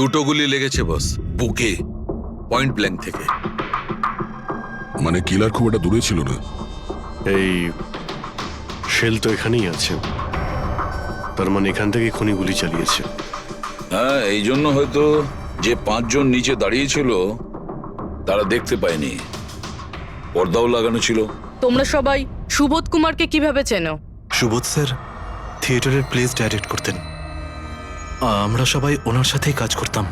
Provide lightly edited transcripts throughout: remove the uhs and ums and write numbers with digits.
দুটো গুলি লেগেছে বস, বুকে, পয়েন্ট ব্ল্যাঙ্ক থেকে। মানে কিলার খুব একটা দূরে ছিল না। এই শেল তো এখানেই আছে, তার মানে এখান থেকে খুনি গুলি চালিয়েছে। হ্যাঁ, এই জন্য হয়তো যে 5 জন নিচে দাঁড়িয়েছিল তারা দেখতে পায়নি, পর্দাও লাগানো ছিল। তোমরা সবাই সুবোধ কুমারকে কিভাবে চেনো? সুবোধ স্যার থিয়েটারের প্লেস ডাইরেক্ট করতেন, আমরা সবাই ওনার সাথেই কাজ করতাম।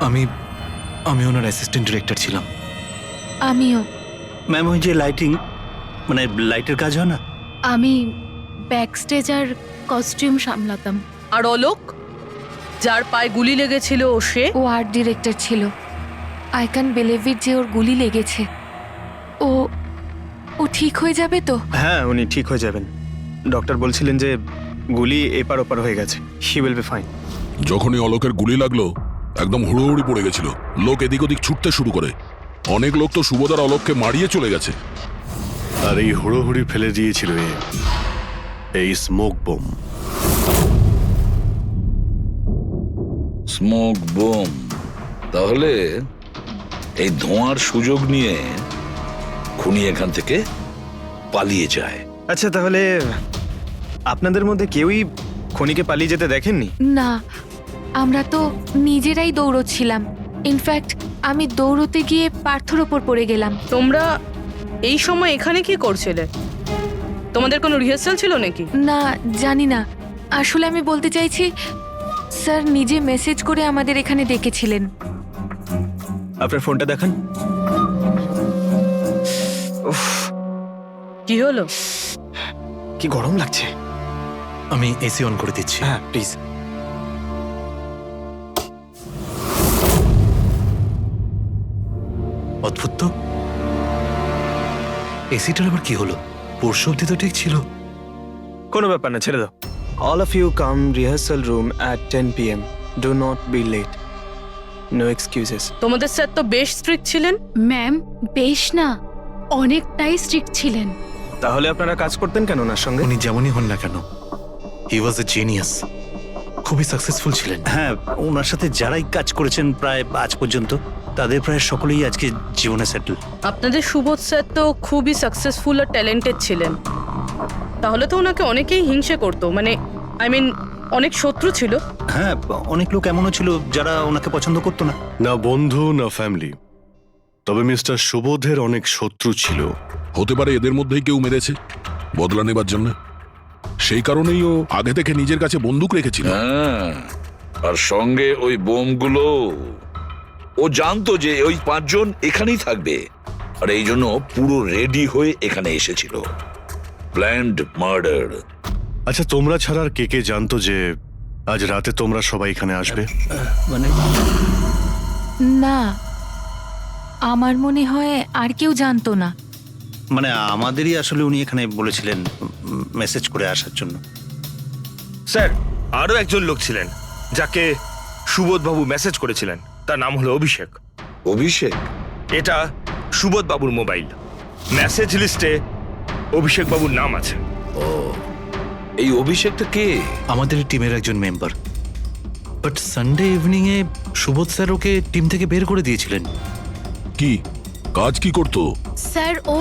আমি আমি ওনার অ্যাসিস্ট্যান্ট ডিরেক্টর ছিলাম। আমিও। ম্যাম, ওই যে লাইটিং, মানে লাইটের কাজ হয় না, আমি ব্যাক স্টেজ আর কস্টিউম সামলাতাম। আর অলোক, যার পায়ে গুলি লেগেছিল, সে? ও আর্ট ডিরেক্টর ছিল। আই ক্যান বিলিভ ইট যে ওর গুলি লেগেছে। ও ও ঠিক হয়ে যাবে তো? হ্যাঁ, উনি ঠিক হয়ে যাবেন। ডক্টর বলছিলেন যে গুলি এপার ওপার হয়ে গেছে, হি উইল বি ফাইন। যখনই অলোকের গুলি লাগলো একদম হুড়োহুড়ি পড়ে গেছিল, লোক এদিক ওদিক ছুটতে শুরু করে। অনেক লোক তো সুবোধার অলোককে মারিয়ে চলে গেছে। আর এই হুড়োহুড়ি ফেলে দিয়েছিল এই স্মোক বোম। Smoke bomb? তাহলে এই ধোঁয়ার সুযোগ নিয়ে খুনি এখান থেকে পালিয়ে যায়। আচ্ছা, তাহলে আপনাদের মধ্যে কেউই খনিকে পালিয়ে যেতে দেখেননি? না, আমরা তো নিজেরাই দৌড়চ্ছিলাম। ইনফ্যাক্ট আমি দৌড়তে গিয়ে পার্থর ওপর পড়ে গেলাম। তোমরা এই সময় এখানে কি করছিলে? তোমাদের কোনো রিহার্সাল ছিল নাকি? না, জানি না। আসলে আমি বলতে চাইছি, স্যার নিজে মেসেজ করে আমাদের এখানে ডেকেছিলেন। আপনার ফোনটা দেখান। উফ, কি হলো? কি গরম লাগছে। আমি এসি অন করে দিচ্ছি। হ্যাঁ, প্লিজ। অদ্ভুত তো, এসিটার আবার কি হলো? পরশু অব্দি তো ঠিক ছিল। কোনো ব্যাপার না, ছেড়ে দাও। All of you come rehearsal room at 10 PM. Do not be late. No excuses. তোমাদের স্যার তো বেশ স্ট্রিক্ট ছিলেন। ম্যাম, বেশ না, অনেকটাই স্ট্রিক্ট ছিলেন। তাহলে আপনারা কাজ করতেন কেন ওনার সঙ্গে? উনি যেমনই হন না কেন, হি ওয়াজ এ জিনিয়াস, খুবই সাকসেসফুল ছিলেন। হ্যাঁ, ওনার সাথে যারাই কাজ করেছেন প্রায় আজ পর্যন্ত, তাদের প্রায় সকলেই আজকে জীবনে সেটেল। আপনাদের সুবোধ স্যার তো খুবই সাকসেসফুল আর ট্যালেন্টেড ছিলেন, তাহলে তো ওনাকে অনেকেই হিংসে করতো, মানে আই মিন অনেক শত্রু ছিল। হ্যাঁ, অনেক লোক এমনও ছিল যারা ওনাকে পছন্দ করতো না। না বন্ধু না ফ্যামিলি, তবে মিস্টার সুবোধের অনেক শত্রু ছিল। হতে পারে এদের মধ্যেই কেউ মেরেছে বদলা নেবার জন্য। সেই কারণেই ও আগে থেকে নিজের কাছে বন্দুক রেখেছিল। হ্যাঁ, আর সঙ্গে ওই বোমগুলো। ও জানতো যে ওই 5 জন এখানেই থাকবে, আর এই জন্য পুরো রেডি হয়ে এখানে এসেছিল। Planned murder. আচ্ছা, তোমরা ছাড়া আর কে কে জানতো যে আজ রাতে তোমরা সবাই এখানে আসবে? মানে না, আমার মনে হয় আর কেউ জানতো না। মানে আমাদেরই আসলে উনি এখানে বলেছিলেন মেসেজ করে আসার জন্য। স্যার, আরও একজন লোক ছিলেন যাকে সুবোধবাবু মেসেজ করেছিলেন, তার নাম হলো অভিষেক। অভিষেক? এটা সুবোধবাবুর মোবাইল, মেসেজ লিস্টে অভিষেক বাবুর নাম আছে। ও, এই অভিষেকটা কে? আমাদের টিমের একজন member, but Sunday evening A Subodh sir okay team থেকে বের করে দিয়েছিলেন। কি কাজ কি করতো? স্যার, ও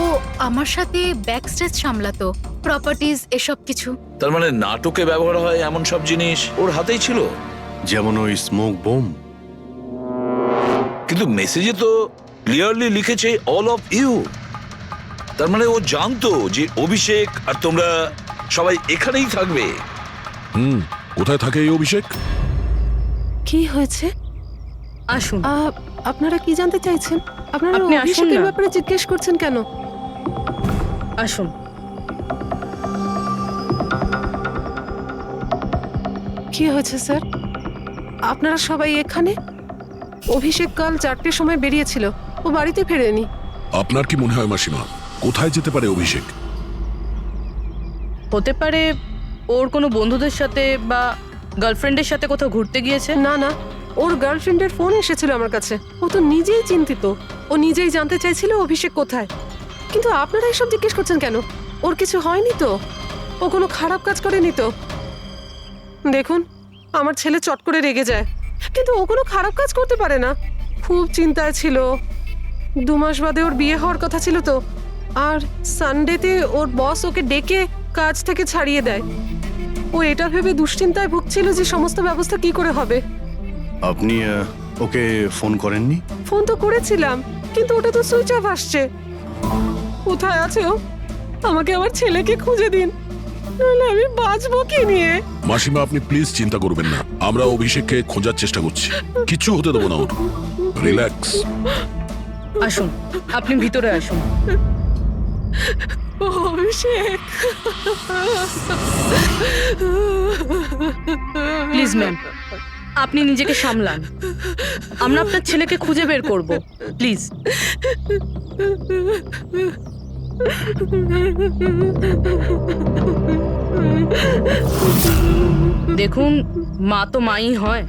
আমার সাথে ব্যাক স্টেজ সামলাতো, প্রপার্টিজ এসব কিছু। তার মানে নাটকে ব্যবহার হয় এমন সব জিনিস ওর হাতেই ছিল। যেমন ওই স্মোক বোম। কিন্তু মেসেজে তো ক্লিয়ারলি লিখেছে অল অফ ইউ। তার মানে ও জানতো যে অভিষেক আর তোমরা সবাই এখানেই থাকবে। কোথায় থাকে এই অভিষেক? কি হয়েছে? আসুন। আপনারা কি জানতে চাইছেন? আপনারা আপনি আসুন অভিষেকের না। ব্যাপারে জিজ্ঞেস করছেন কেন? আসুন। কি হয়েছে স্যার? আপনারা সবাই এখানে? অভিষেক কাল 4টের সময় বেরিয়েছিল, ও বাড়িতে ফেরেনি। আপনার কি মনে হয় মাসিমা, কোথায় যেতে পারে অভিষেক? হতে পারে ওর কোনো বন্ধুদের সাথে বা গার্লফ্রেন্ডের সাথে কোথাও ঘুরতে গিয়েছে। না না, ওর গার্লফ্রেন্ডের ফোন এসেছিল আমার কাছে। ও তো নিজেই চিন্তিত, ও নিজেই জানতে চাইছিল অভিষেক কোথায়। কিন্তু আপনারা এসব জিজ্ঞেস করছেন কেন? ওর কিছু হয়নি তো? ও কোনো খারাপ কাজ করেনি তো? দেখুন, আমার ছেলে চট করে রেগে যায়, কিন্তু ও কোনো খারাপ কাজ করতে পারে না। খুব চিন্তায় ছিল। 2 মাস বাদে ওর বিয়ে হওয়ার কথা ছিল তো, আর সানডেতে ওর বস ওকে ডেকে কাজ থেকে ছাড়িয়ে দেয়। ও এটা ভেবে দুশ্চিন্তায় ভুগছিল যে সমস্ত ব্যবস্থা কি করে হবে। আপনি ওকে ফোন করেননি? ফোন তো করেছিলাম, কিন্তু ওটা তো সুইচ অফ আসছে। কোথায় আছে ও? আমাকে আমার ছেলেকে খুঁজে দিন, নাহলে আমি বাঁচবো কি নিয়ে। মাসিমা, আপনি প্লিজ চিন্তা করবেন না, আমরা অভিষেককে খোঁজার চেষ্টা করছি, কিচ্ছু হতে দেবো না ওর। রিল্যাক্স। আসুন, আপনি ভিতরে আসুন। অভিষেক, প্লিজ ম্যাম, আপনি নিজেকে সামলান। আমরা আপনার ছেলেকে খুঁজে বের করব, প্লিজ। দেখুন, মা তো মাই হয়,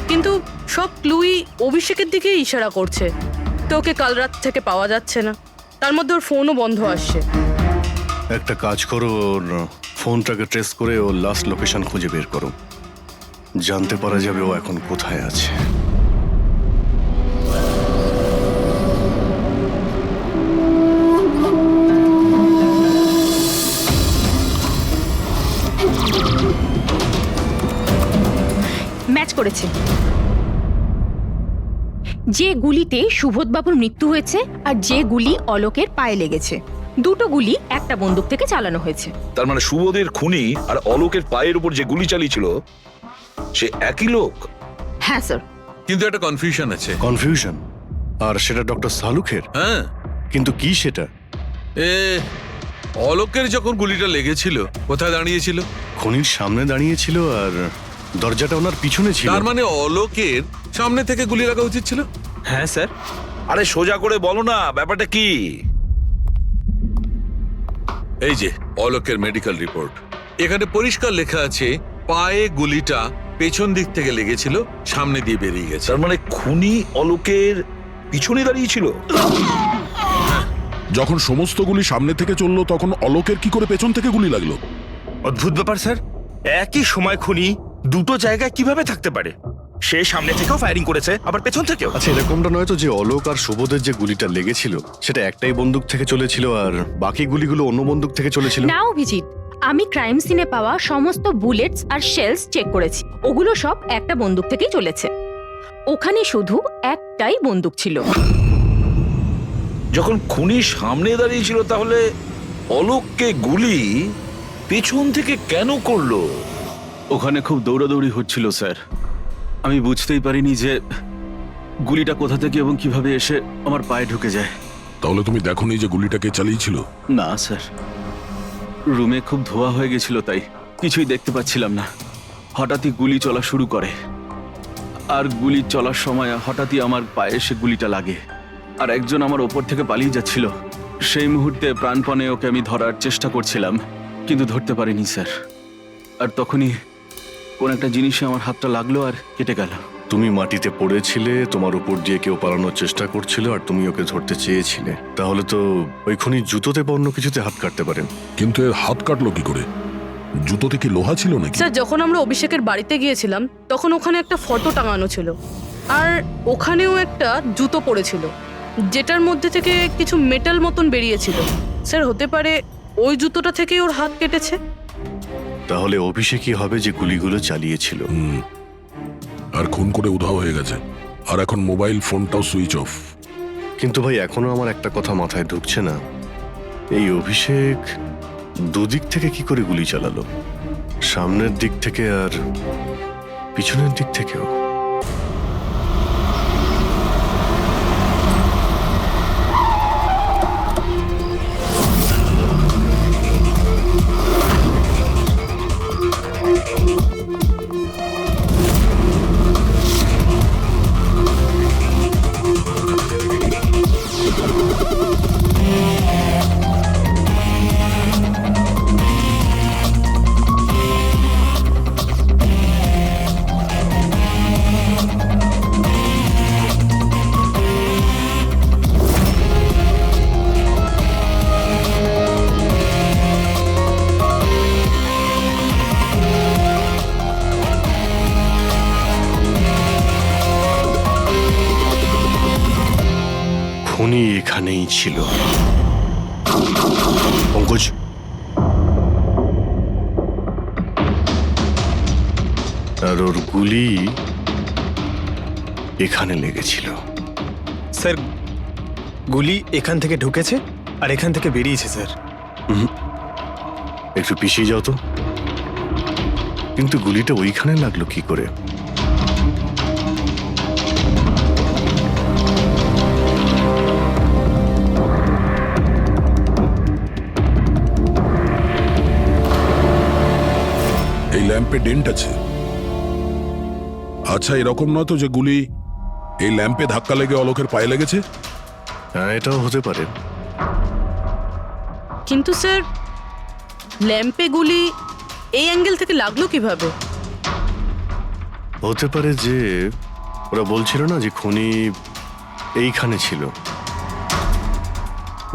কিন্তু সব ক্লুই অভিষেকের দিকে ইশারা করছে। তো ওকে কাল রাত থেকে পাওয়া যাচ্ছে না, তার মধ্যে ওর ফোনও বন্ধ আসছে। একটা কাজ করো, ওর ফোনটাকে ট্রেস করে ওর লাস্ট লোকেশন খুঁজে বের করো, জানতে পারা যাবে ও এখন কোথায় আছে। ম্যাচ করেছে। যে গুলিতে সুবোধবাবুর মৃত্যু হয়েছে আর যে গুলি অলোকের পায়ে লেগেছে, দুটো গুলি একটা বন্দুক থেকে চালানো হয়েছে। তার মানে সুবোধের খুনি আর অলোকের পায়ের উপর যে গুলি চালিয়েছিল সে একই লোক। হ্যাঁ স্যার। কিন্তু একটা কনফিউশন আছে। কনফিউশন? আর সেটা ডক্টর সালুখের? হ্যাঁ। কিন্তু কি সেটা? অলোকের যখন গুলিটা লেগেছিল কোথায় দাঁড়িয়েছিল? খনির সামনে দাঁড়িয়েছিল, আর দরজাটা ওনার পিছনে ছিল। তার মানে অলোকের সামনে থেকে গুলি লাগা উচিত ছিল। হ্যাঁ স্যার। আরে সোজা করে বলো না, ব্যাপারটা কি? এই যে অলোকের মেডিকেল রিপোর্ট, এখানে পরিষ্কার লেখা আছে পায়ে গুলিটা পেছন দিক থেকে লেগেছিল, সামনে দিয়ে বেরিয়ে গেছে। তার মানে খুনি অলোকের পিছনে দাঁড়িয়েছিল। যখন সমস্ত গুলি সামনে থেকে চললো তখন অলোকের কি করে পেছন থেকে গুলি লাগলো? অদ্ভুত ব্যাপার স্যার, একই সময় খুনি দুটো জায়গায় কিভাবে থাকতে পারে? সে সামনে থেকেও ফায়ারিং করেছে, আবার পেছন থেকেও। আচ্ছা, এরকমটা নয় তো যে অলোক আর সুবোধের যে গুলিটা লেগেছিল সেটা একটাই বন্দুক থেকে চলেছিল আর বাকি গুলিগুলো অন্য বন্দুক থেকে চলেছিল? না অভিজিৎ, আমি ক্রাইম সিনে পাওয়া সমস্ত বুলেটস আর শেলস চেক করেছি, ওগুলো সব একটা বন্দুক থেকেই চলেছে। ওখানে শুধু একটাই বন্দুক ছিল। যখন খুনি সামনে দাঁড়িয়েছিল তাহলে অলোককে গুলি পেছন থেকে কেন করলো? ওখানে খুব দৌড়াদৌড়ি হচ্ছিল স্যার, আমি বুঝতেই পারিনি যে গুলিটা কোথা থেকে এবং কিভাবে এসে আমার পায়ে ঢুকে যায়। তাহলে তুমি দেখোনি যে গুলিটা কে চালিয়েছিল? না স্যার, রুমে খুব ধোয়া হয়ে গেছিল, তাই কিছুই দেখতে পাচ্ছিলাম না। হঠাৎই গুলি চলা শুরু করে, আর গুলি চলার সময় হঠাৎই আমার পায়ে এসে গুলিটা লাগে, আর একজন আমার ওপর থেকে পালিয়ে যাচ্ছিল। সেই মুহূর্তে প্রাণপণে ওকে আমি ধরার চেষ্টা করছিলাম, কিন্তু ধরতে পারিনি স্যার। আর তখনই কোন একটা জিনিসে আমার হাতটা লাগলো আর কেটে গেল। তুমি মাটিতে পড়েছিলে, তোমার উপর দিয়ে কেউ পালানোর চেষ্টা করছিল আর তুমি ওকে ধরতে চেয়েছিলে। তাহলে তো ওই খুনি জুতোতে বা অন্য কিছুতে হাত কাটতে পারেন। কিন্তু এর হাত কাটলো কি করে? জুতোতে কি লোহা ছিল নাকি? স্যার, যখন আমরা অভিষেকের বাড়িতে গিয়েছিলাম তখন ওখানে একটা ফটো টাঙানো ছিল, আর ওখানেও একটা জুতো পড়েছিল যেটার মধ্যে থেকে কিছু মেটাল মতন বেরিয়েছিল। স্যার, হতে পারে ওই জুতোটা থেকেই ওর হাত কেটেছে। তাহলে অভিষেকই হবে যে গুলিগুলো চালিয়েছিল। আর খুন করে উধাও হয়ে গেছে, আর এখন মোবাইল ফোনটাও সুইচ অফ। কিন্তু ভাই, এখনো আমার একটা কথা মাথায় ঢুকছে না, এই অভিষেক দুদিক থেকে কি করে গুলি চালালো? সামনের দিক থেকে আর পিছনের দিক থেকেও। খুনি এখানেই ছিল। পঙ্কজ, আর ওর গুলি এখানে লেগেছিল। স্যার গুলি এখান থেকে ঢুকেছে আর এখান থেকে বেরিয়েছে স্যার। একটু পিছিয়ে যাও তো। কিন্তু গুলিটা ওইখানে লাগলো কি করে? এই ল্যাম্পে ডেন্ট আছে। আচ্ছা, এরকম নয় তো যে গুলি এই ল্যাম্পে ধাক্কা লেগে অলোকের পায়ে লেগেছে? হ্যাঁ, এটাও হতে পারে। কিন্তু স্যার ল্যাম্পে গুলি এই অ্যাঙ্গেল থেকে লাগলো কিভাবে? হতে পারে যে ওরা বলছিল না যে খুনি এইখানে ছিল।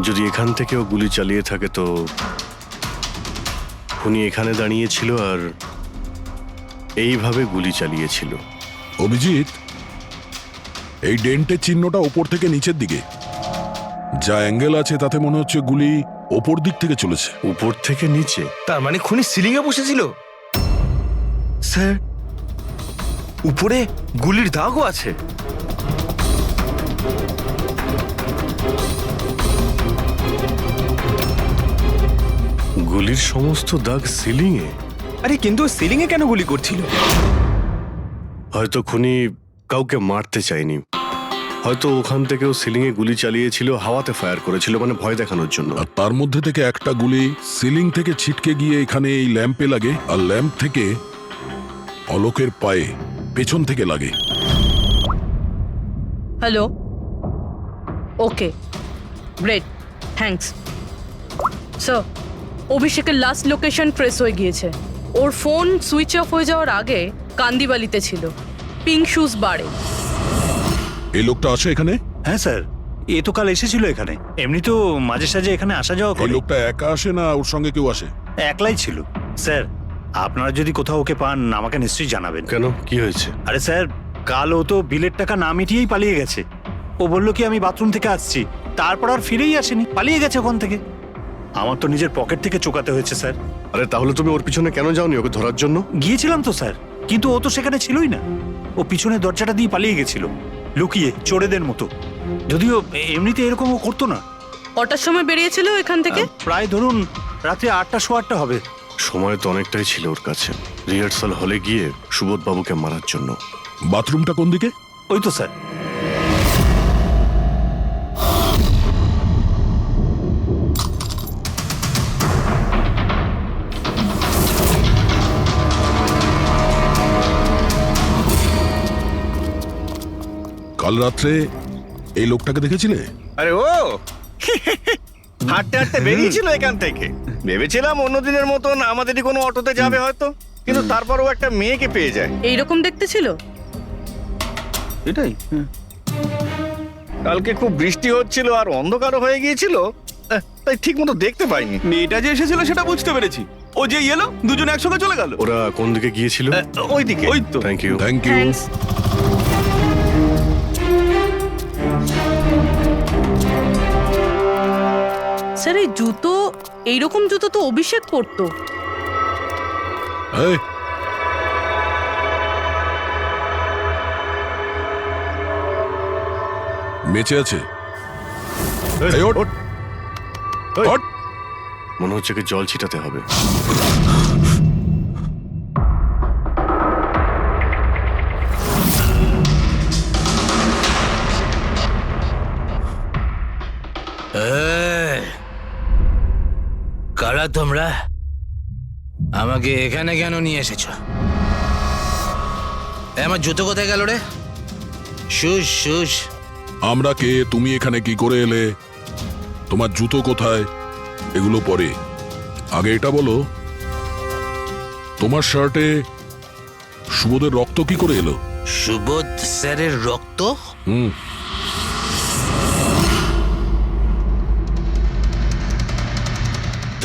যদি এখান থেকেও গুলি চালিয়ে থাকে তো খুনি এখানে দাঁড়িয়েছিল আর এইভাবে গুলি চালিয়েছিল। অভিজিৎ, এই ডেন্টের চিহ্নটা ওপর থেকে নিচের দিকে। যা অ্যাঙ্গেল আছে তাতে মনে হচ্ছে গুলি ওপর দিক থেকে চলেছে। উপর থেকে নিচে? তার মানে খুনি সিলিং এ বসেছিল। স্যার, উপরে গুলির দাগও আছে। গুলির সমস্ত দাগ সিলিং এ? আরে কিন্তু সিলিং এ কেন গুলি করছিল? হয়তো খুনি কাউকে মারতে চায়নি। হয়তো ওখান থেকেও সিলিং এ গুলি চালিয়েছিল, হাওয়াতে ফায়ার করেছিল, মানে ভয় দেখানোর জন্য। আর তার মধ্যে থেকে একটা গুলি সিলিং থেকে ছিটকে গিয়ে এখানে এই ল্যাম্পে লাগে, আর ল্যাম্প থেকে অলোকের পায়ে পেছন থেকে লাগে। হ্যালো, ওকে, গ্রেট, থ্যাঙ্কস স্যার। অভিষেকের লাস্ট লোকেশন ট্রেস হয়ে গিয়েছে। ওর ফোন সুইচ অফ হয়ে যাওয়ার আগে কান্দিবালিতে ছিল, পিঙ্ক শুজ বারে। এই লোকটা আসে এখানে? হ্যাঁ স্যার, এ তো কাল এসেছিল এখানে। এমনি তো মাঝে সাঝে এখানে আসা যাওয়া এই করে। লোকটা একা আসে না ওর সঙ্গে কেউ আসে? একলাই ছিল। স্যার, আপনারা যদি কোথাও ওকে পান আমাকে নিশ্চয়ই জানাবেন। কেন, কি হয়েছে? আরে স্যার, কাল ও তো বিলের টাকা না মিটিয়েই পালিয়ে গেছে। ও বললো কি আমি বাথরুম থেকে আসছি, তারপর আর ফিরেই আসেনি, পালিয়ে গেছে ওখান থেকে। আমার তো নিজের পকেট থেকে চোকাতে হয়েছে স্যার। আরে তাহলে তুমি ওর পিছনে কেন যাওনি ওকে ধরার জন্য? গিয়েছিলাম তো স্যার, কিন্তু ও তো সেখানে ছিলই না। ও পিছনের দরজাটা দিয়ে পালিয়ে গেছিল, লুকিয়ে, চোরেদের মতো। যদিও এমনিতে এরকম ও করতো না। কটার সময় বেরিয়েছিল এখান থেকে? প্রায় ধরুন রাত্রি 8টা, 8:15 হবে। সময় তো অনেকটাই ছিল ওর কাছে রিহার্সাল হলে গিয়ে সুবোধ বাবুকে মারার জন্য। বাথরুমটা কোন দিকে? ওই তো স্যার। কাল রাত্রে এই লোকটাকে দেখেছিলে? আরে ও হাঁটতে হাঁটতে বেরিয়েছিল এখান থেকে। ভেবেছিলাম অন্যদিনের মতন আমাদেরই কোনো অটোতে যাবে হয়তো, কিন্তু তারপরও একটা মেয়েকে পেয়ে যায়। এইরকম দেখতে ছিল? এটাই। কালকে খুব বৃষ্টি হচ্ছিল আর অন্ধকারও হয়ে গিয়েছিল, তাই ঠিক মতো দেখতে পাইনি। মেয়েটা যে এসেছিল সেটা বুঝতে পেরেছি। ও যে এলো, দুজন একসঙ্গে চলে গেল। ওরা কোন দিকে গিয়েছিল? ওইদিকে। ওই তো। Thank you. Thank you. Thanks. Sir, এই জুতো, এইরকম জুতো তো অভিষেক পরতো। এই, বেঁচে আছে? এই, ওঠ। ওঠ। মনে হচ্ছে কি জল ছিটাতে হবে। কারা তোমরা? আমাকে এখানে কেন নিয়ে এসেছো? আমার জুতো কোথায় গেল রে? Shoes shoes. আমরা কে, তুমি এখানে কি করে এলে, তোমার জুতো কোথায়, এগুলো পরে। আগে এটা বলো, তোমার শার্টে সুবোধের রক্ত কি করে এলো? সুবোধ স্যারের রক্ত?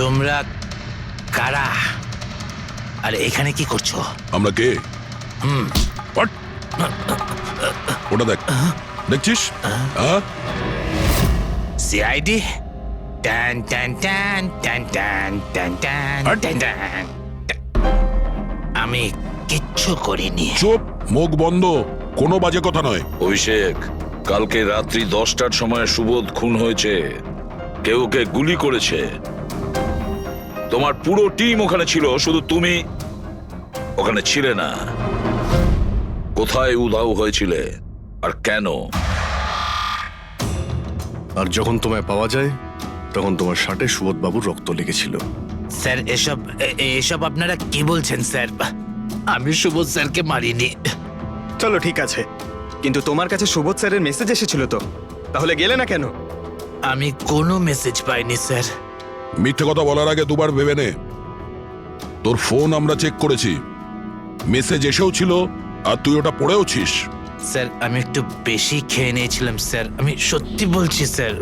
তোমরা কারা আর এখানে কি করছো? আমরা কে? ওটা দেখ, দেখছিস? সিআইডি টান টান টান টান টান টান টান টান টান। আমি কিচ্ছু করিনি। চুপ, মুখ বন্ধ, কোনো বাজে কথা নয়। অভিষেক, কালকে রাত্রি 10টার সময় সুবোধ খুন হয়েছে। কেউ ওকে গুলি করেছে। তোমার পুরো টিম ওখানে ছিল, শুধু তুমি ওখানে ছিলে না। কোথায় উধাও হয়েছিলে আর কেন? আর যখন তোমায় পাওয়া যায় তখন তোমার শার্টে সুবোধ বাবুর রক্ত লেগেছিল। স্যার এসব আপনারা কি বলছেন স্যার? আমি সুবোধ স্যারকে মারিনি। চলো ঠিক আছে, কিন্তু তোমার কাছে সুবোধ স্যারের মেসেজ এসেছিল তো, তাহলে গেলে না কেন? আমি কোনো মেসেজ পাইনি স্যার। মিথ্যে কথা বলার আগে দুবার ভেবে নে। তোর ফোন আমরা চেক করেছি, মেসেজ এসেও ছিল আর তুই ওটা পড়েওছিস। স্যার আমি একটু বেশি খেয়ে নিয়েছিলাম স্যার, আমি সত্যি বলছি স্যার।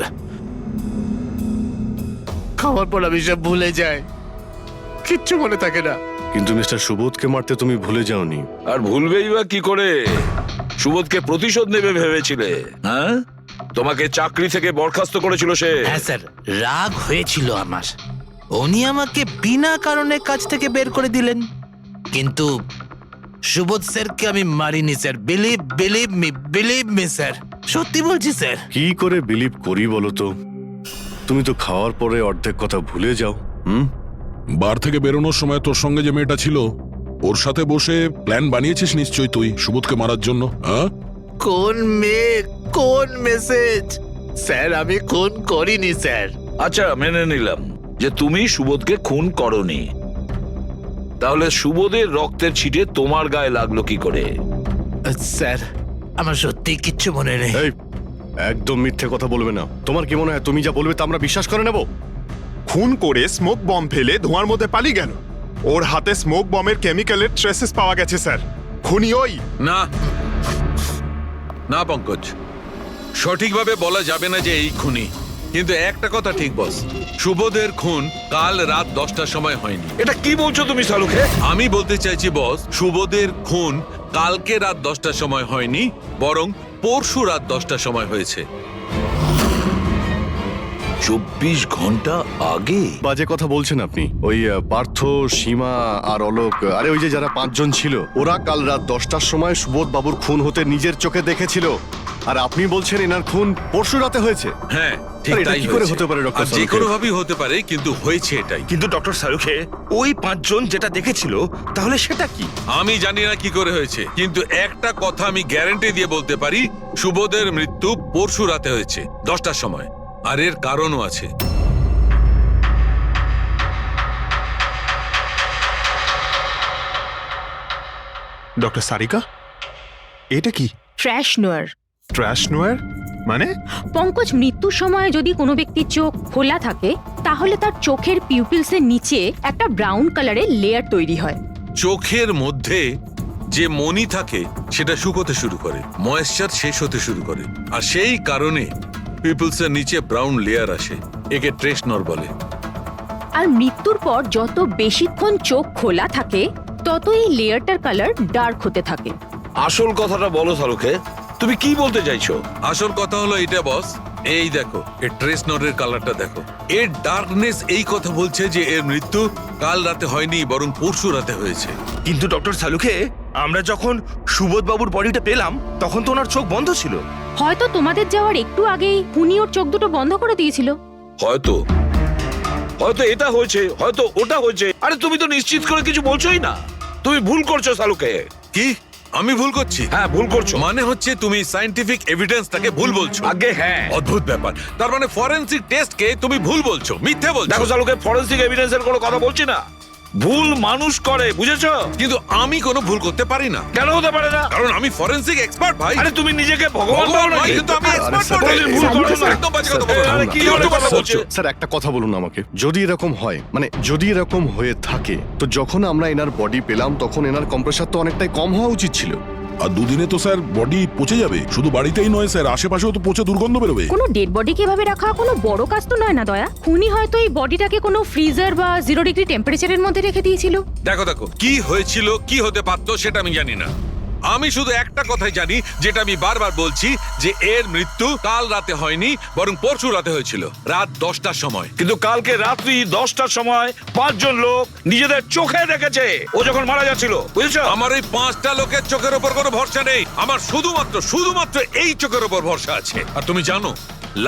খাওয়ার পর আমি সব ভুলে যাই, কিচ্ছু মনে থাকে না। কিন্তু মিস্টার সুবোধকে মারতে তুমি ভুলে যাওনি। আর ভুলবেই বা কি করে? সুবোধকে প্রতিশোধ নেবে ভেবেছিলে? হ্যাঁ, তোমাকে চাকরি থেকে বরখাস্ত করেছিল সে। হ্যাঁ স্যার, রাগ হয়েছিল আমার। উনি আমাকে বিনা কারণে কাজ থেকে বের করে দিলেন, কিন্তু সুবোধ স্যারকে আমি মারিনি স্যার। বিলিভ মি স্যার, সত্যি বলছি স্যার। কি করে বিলিভ করি বলো তো? তুমি তো খাওয়ার পরে অর্ধেক কথা ভুলে যাও। বার থেকে বেরোনোর সময় তোর সঙ্গে যে মেয়েটা ছিল ওর সাথে বসে প্ল্যান বানিয়েছিস নিশ্চয়ই তুই সুবোধকে মারার জন্য। হ্যাঁ, কোন মেয়ে, কোন মেসেজ? স্যার আমি খুন করিনি স্যার। আচ্ছা, মেনে নিলাম যে তুমি সুবোধকে খুন করনি। তাহলে সুবোধের রক্তের ছিটে তোমার গায়ে লাগলো কি করে? স্যার আমার সত্যি কিচ্ছু মনে নেই। এই, একদম মিথ্যে কথা বলবে না। তোমার কি মনে হয় তুমি যা বলবে তা আমরা বিশ্বাস করে নেব? খুন করে স্মোক বম ফেলে ধোঁয়ার মধ্যে পালিয়ে গেল। ওর হাতে স্মোক বমের কেমিক্যালের ট্রেসেস পাওয়া গেছে স্যার। খুনি ওই। না না পঙ্কজ, সঠিকভাবে বলা যাবে না যে এই খুনি, কিন্তু একটা কথা ঠিক বস, সুবোধের খুন কাল রাত 10টার সময় হয়নি। এটা কি বলছো তুমি সালুকে? আমি বলতে চাইছি বস, সুবোধের খুন কালকে রাত 10টার সময় হয়নি, বরং পরশু রাত 10টার সময় হয়েছে। 24 ঘন্টা আগে? বাজে কথা বলছেন আপনি। ওই পার্থ, সীমা আর অলোক, আরে ওই যে যারা 5 জন ছিল, ওরা কাল রাত 10টার সময় সুবোধ বাবুর খুন হতে নিজের চোখে দেখেছিল। আর আপনি বলছেন এনার খুন পরশু রাতে হয়েছে? হ্যাঁ ঠিক আরে এটা তাই কি করে হয়েছে। হতে পারে ডক্টর আর যে সালুখে? কোনো ভাবেই হতে পারে, কিন্তু হয়েছে এটাই। কিন্তু ডক্টর সালুখে, ওই 5 জন যেটা দেখেছিল তাহলে সেটা কি? আমি জানি না কি করে হয়েছে, কিন্তু একটা কথা আমি গ্যারান্টি দিয়ে বলতে পারি, সুবোধের মৃত্যু পরশু রাতে হয়েছে 10টার সময়। আর এর কারণও আছে। ডক্টর সারিকা, এটা কি? ট্র্যাশ নোয়ার। ট্র্যাশ নোয়ার মানে? পঙ্কজ, মৃত্যুর সময় যদি কোনো ব্যক্তির চোখ খোলা থাকে তাহলে তার চোখের পিউপিলসের নিচে একটা ব্রাউন কালারের লেয়ার তৈরি হয়। চোখের মধ্যে যে মনি থাকে সেটা শুকোতে শুরু করে, ময়েশ্চার শেষ হতে শুরু করে, আর সেই কারণে পিপলসের নিচে ব্রাউন লেয়ার আসে। একে ট্রেশ নর বলে। আর মৃত্যুর পর যত বেশিক্ষণ চোখ খোলা থাকে তত এই লেয়ারটার কালার ডার্ক হতে থাকে। আসল কথাটা বলো সালুকে, তুমি কি বলতে চাইছো? আসল কথা হলো এটা বস, এই দেখো, এর ট্রেস নরের কালারটা দেখো। এর ডার্কনেস এই কথা বলছে যে এর মৃত্যু কাল রাতে হয়নি, বরং পরশু রাতে হয়েছে। কিন্তু ডক্টর সালুখে, আমরা যখন সুবোধ বাবুর বডিটা পেলাম তখন তো ওনার চোখ বন্ধ ছিল। হয়তো তোমাদের যাওয়ার একটু আগেই উনি ওর চোখ দুটো বন্ধ করে দিয়েছিল। হয়তো হয়তো এটা হয়েছে, হয়তো ওটা হয়েছে। আরে তুমি তো নিশ্চিত করে কিছু বলছোই না। তুমি ভুল করছো সালুকে। কি আমি ভুল করছি? হ্যাঁ, ভুল করছো। মানে হচ্ছে তুমি সায়েন্টিফিক এভিডেন্সটাকে ভুল বলছো। আগে হ্যাঁ, অদ্ভুত ব্যাপার। তার মানে ফরেনসিক টেস্টকে তুমি ভুল বলছো, মিথ্যে বলছো। দেখো সালুকে, ফরেনসিক এভিডেন্সের কোনো কথা বলছি না। ভুল মানুষ করে, বুঝেছো? কিন্তু আমি কোনো ভুল করতে পারি না। কেন হতে পারে না? কারণ আমি ফরেনসিক এক্সপার্ট ভাই। আরে তুমি নিজেকে ভগবান ভাবো নয়, নাকি? কিন্তু আমি এক্সপার্ট স্যার, বটে। ভুল করছো না। একদম বাজে কথা বলছো। আরে কি ধরনের কথা বলছো? স্যার একটা কথা বলুন আমাকে, যদি এরকম হয়, মানে যদি এরকম হয়ে থাকে, তো যখন আমরা এনার বডি পেলাম তখন এনার কম্প্রেসার তো অনেকটাই কম হওয়া উচিত ছিল। আর দুদিনে তো স্যার বডি পচে যাবে। শুধু বাড়িতেই নয় স্যার, আশেপাশেও তো পচে দুর্গন্ধ বেরোবে। কোনো ডেড বডি কিভাবে রাখা কোনো বড় কাজ তো নয় না দয়া। খুনি হয়তো এই বডিটাকে কোনো ফ্রিজার বা 0 ডিগ্রি টেম্পারেচারের মধ্যে রেখে দিয়েছিল। দেখো দেখো, কি হয়েছিল, কি হতে পারতো সেটা আমি জানি না। আমি শুধু একটা কথাই জানি, যেটা আমি বারবার বলছি, যে এর মৃত্যু কাল রাতে হয়নি, বরং পরশু রাতে হয়েছিল, রাত 10টার সময়। কিন্তু কালকে রাত্রি 10টার সময় 5 জন লোক নিজেদের চোখে দেখেছে ও যখন মারা যাচ্ছিল, বুঝেছো? আমার ওই 5টা লোকের চোখের ওপর কোনো ভরসা নেই। আমার শুধুমাত্র এই চোখের ওপর ভরসা আছে। আর তুমি জানো,